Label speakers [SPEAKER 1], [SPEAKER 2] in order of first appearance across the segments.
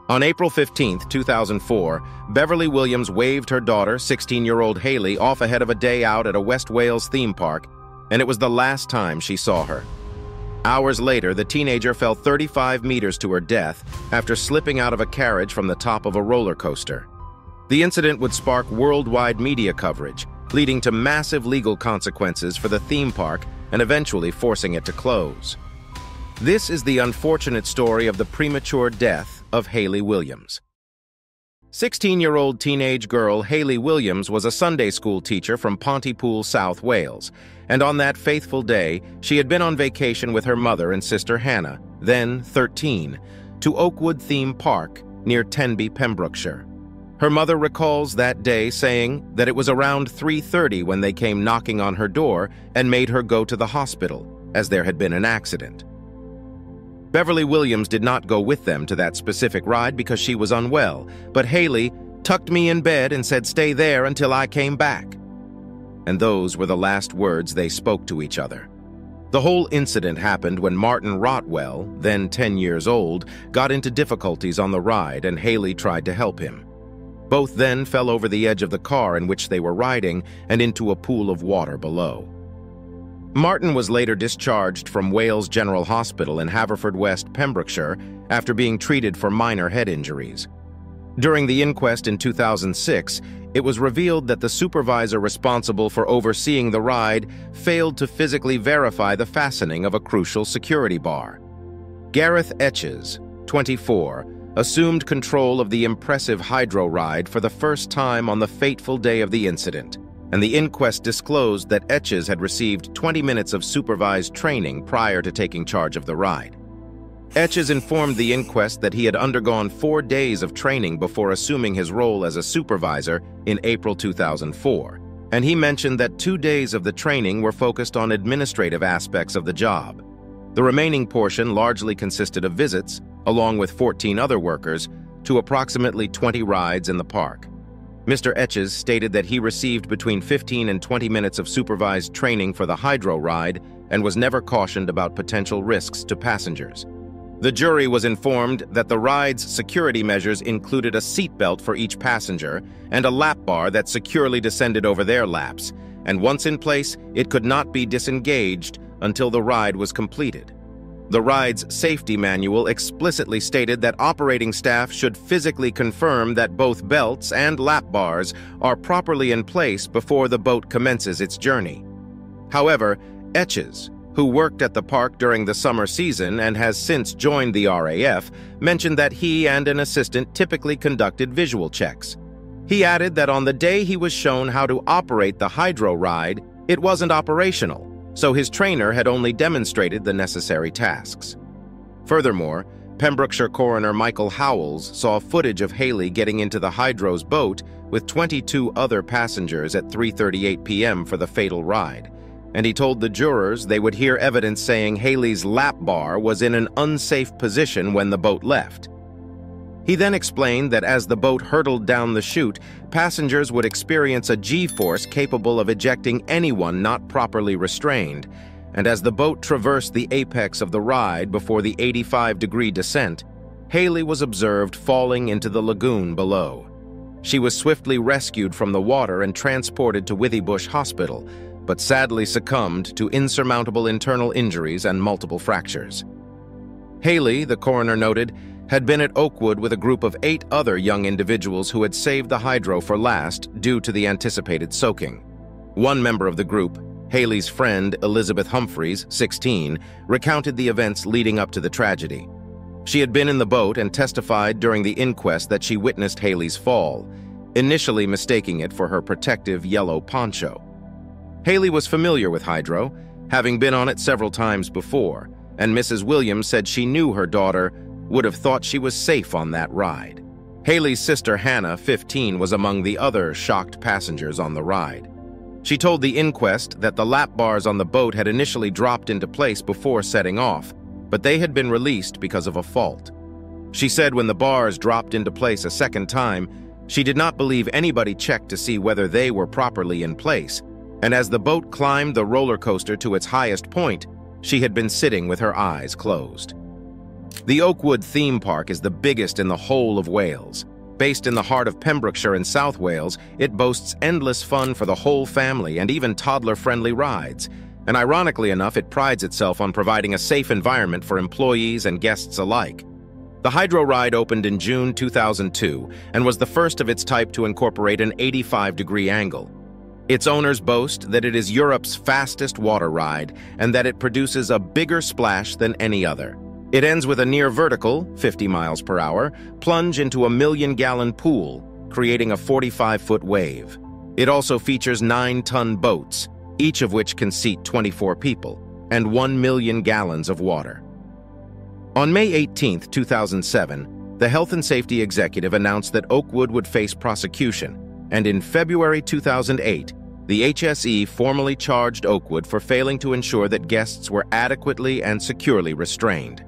[SPEAKER 1] On April 15, 2004, Beverley Williams waved her daughter, 16-year-old Hayley, off ahead of a day out at a West Wales theme park, and it was the last time she saw her. Hours later, the teenager fell 35 meters to her death after slipping out of a carriage from the top of a roller coaster. The incident would spark worldwide media coverage, leading to massive legal consequences for the theme park and eventually forcing it to close. This is the unfortunate story of the premature death of Hayley Williams. 16-year-old teenage girl Hayley Williams was a Sunday school teacher from Pontypool, South Wales, and on that faithful day, she had been on vacation with her mother and sister Hannah, then 13, to Oakwood Theme Park near Tenby, Pembrokeshire. Her mother recalls that day saying that it was around 3:30 when they came knocking on her door and made her go to the hospital, as there had been an accident. Beverley Williams did not go with them to that specific ride because she was unwell, but Hayley tucked me in bed and said, "Stay there until I came back." And those were the last words they spoke to each other. The whole incident happened when Martin Rotwell, then 10 years old, got into difficulties on the ride and Hayley tried to help him. Both then fell over the edge of the car in which they were riding and into a pool of water below. Martin was later discharged from Wales General Hospital in Haverfordwest, Pembrokeshire, after being treated for minor head injuries. During the inquest in 2006, it was revealed that the supervisor responsible for overseeing the ride failed to physically verify the fastening of a crucial security bar. Gareth Etches, 24, assumed control of the impressive hydro ride for the first time on the fateful day of the incident, and the inquest disclosed that Etches had received 20 minutes of supervised training prior to taking charge of the ride. Etches informed the inquest that he had undergone 4 days of training before assuming his role as a supervisor in April 2004, and he mentioned that 2 days of the training were focused on administrative aspects of the job. The remaining portion largely consisted of visits, along with 14 other workers, to approximately 20 rides in the park. Mr. Etches stated that he received between 15 and 20 minutes of supervised training for the hydro ride and was never cautioned about potential risks to passengers. The jury was informed that the ride's security measures included a seatbelt for each passenger and a lap bar that securely descended over their laps, and once in place, it could not be disengaged until the ride was completed. The ride's safety manual explicitly stated that operating staff should physically confirm that both belts and lap bars are properly in place before the boat commences its journey. However, Etches, who worked at the park during the summer season and has since joined the RAF, mentioned that he and an assistant typically conducted visual checks. He added that on the day he was shown how to operate the hydro ride, it wasn't operational, so his trainer had only demonstrated the necessary tasks. Furthermore, Pembrokeshire coroner Michael Howells saw footage of Hayley getting into the hydro's boat with 22 other passengers at 3:38 p.m. for the fatal ride, and he told the jurors they would hear evidence saying Hayley's lap bar was in an unsafe position when the boat left. He then explained that as the boat hurtled down the chute, passengers would experience a G-force capable of ejecting anyone not properly restrained, and as the boat traversed the apex of the ride before the 85-degree descent, Hayley was observed falling into the lagoon below. She was swiftly rescued from the water and transported to Withybush Hospital, but sadly succumbed to insurmountable internal injuries and multiple fractures. Hayley, the coroner noted, had been at Oakwood with a group of 8 other young individuals who had saved the hydro for last due to the anticipated soaking. One member of the group, Hayley's friend Elizabeth Humphreys, 16, recounted the events leading up to the tragedy. She had been in the boat and testified during the inquest that she witnessed Hayley's fall, initially mistaking it for her protective yellow poncho. Hayley was familiar with hydro, having been on it several times before, and Mrs. Williams said she knew her daughter would have thought she was safe on that ride. Hayley's sister Hannah, 15, was among the other shocked passengers on the ride. She told the inquest that the lap bars on the boat had initially dropped into place before setting off, but they had been released because of a fault. She said when the bars dropped into place a second time, she did not believe anybody checked to see whether they were properly in place, and as the boat climbed the roller coaster to its highest point, she had been sitting with her eyes closed. The Oakwood Theme Park is the biggest in the whole of Wales. Based in the heart of Pembrokeshire in South Wales, it boasts endless fun for the whole family and even toddler-friendly rides. And ironically enough, it prides itself on providing a safe environment for employees and guests alike. The Hydro ride opened in June 2002 and was the first of its type to incorporate an 85-degree angle. Its owners boast that it is Europe's fastest water ride and that it produces a bigger splash than any other. It ends with a near-vertical, 50 miles per hour, plunge into a million-gallon pool, creating a 45-foot wave. It also features 9-ton boats, each of which can seat 24 people, and 1 million gallons of water. On May 18, 2007, the Health and Safety Executive announced that Oakwood would face prosecution, and in February 2008, the HSE formally charged Oakwood for failing to ensure that guests were adequately and securely restrained.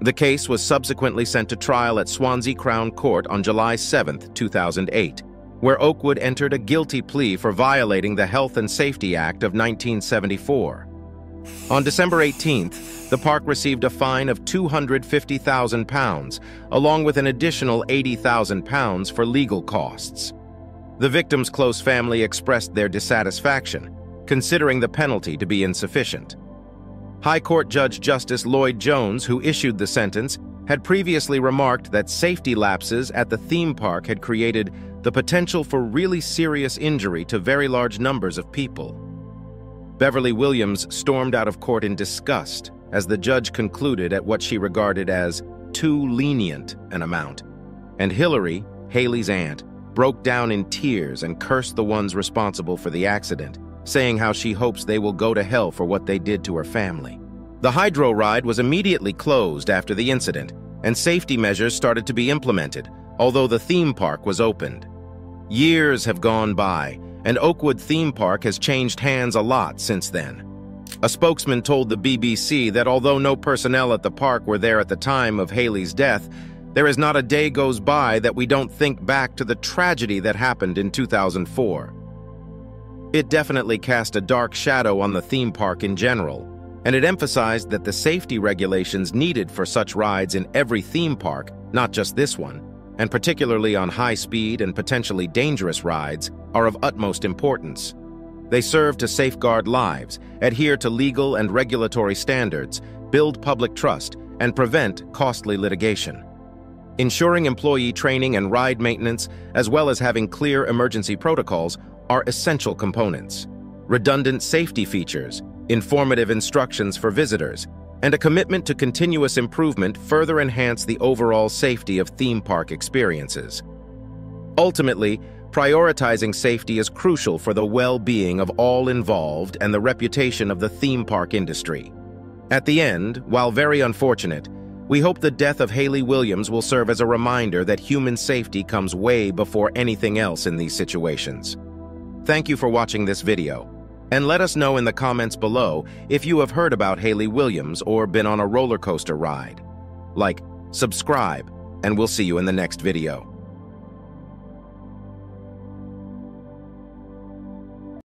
[SPEAKER 1] The case was subsequently sent to trial at Swansea Crown Court on July 7, 2008, where Oakwood entered a guilty plea for violating the Health and Safety Act of 1974. On December 18th, the park received a fine of £250,000, along with an additional £80,000 for legal costs. The victim's close family expressed their dissatisfaction, considering the penalty to be insufficient. High Court Judge Justice Lloyd Jones, who issued the sentence, had previously remarked that safety lapses at the theme park had created the potential for really serious injury to very large numbers of people. Beverley Williams stormed out of court in disgust as the judge concluded at what she regarded as too lenient an amount, and Hillary, Hayley's aunt, broke down in tears and cursed the ones responsible for the accident, saying how she hopes they will go to hell for what they did to her family. The Hydro ride was immediately closed after the incident, and safety measures started to be implemented, although the theme park was opened. Years have gone by, and Oakwood Theme Park has changed hands a lot since then. A spokesman told the BBC that although no personnel at the park were there at the time of Hayley's death, there is not a day goes by that we don't think back to the tragedy that happened in 2004. It definitely cast a dark shadow on the theme park in general, and it emphasized that the safety regulations needed for such rides in every theme park, not just this one, and particularly on high-speed and potentially dangerous rides, are of utmost importance. They serve to safeguard lives, adhere to legal and regulatory standards, build public trust, and prevent costly litigation. Ensuring employee training and ride maintenance, as well as having clear emergency protocols, are essential components. Redundant safety features, informative instructions for visitors, and a commitment to continuous improvement further enhance the overall safety of theme park experiences. Ultimately, prioritizing safety is crucial for the well-being of all involved and the reputation of the theme park industry. At the end, while very unfortunate, we hope the death of Hayley Williams will serve as a reminder that human safety comes way before anything else in these situations. Thank you for watching this video, and let us know in the comments below if you have heard about Hayley Williams or been on a roller coaster ride. Like, subscribe, and we'll see you in the next video.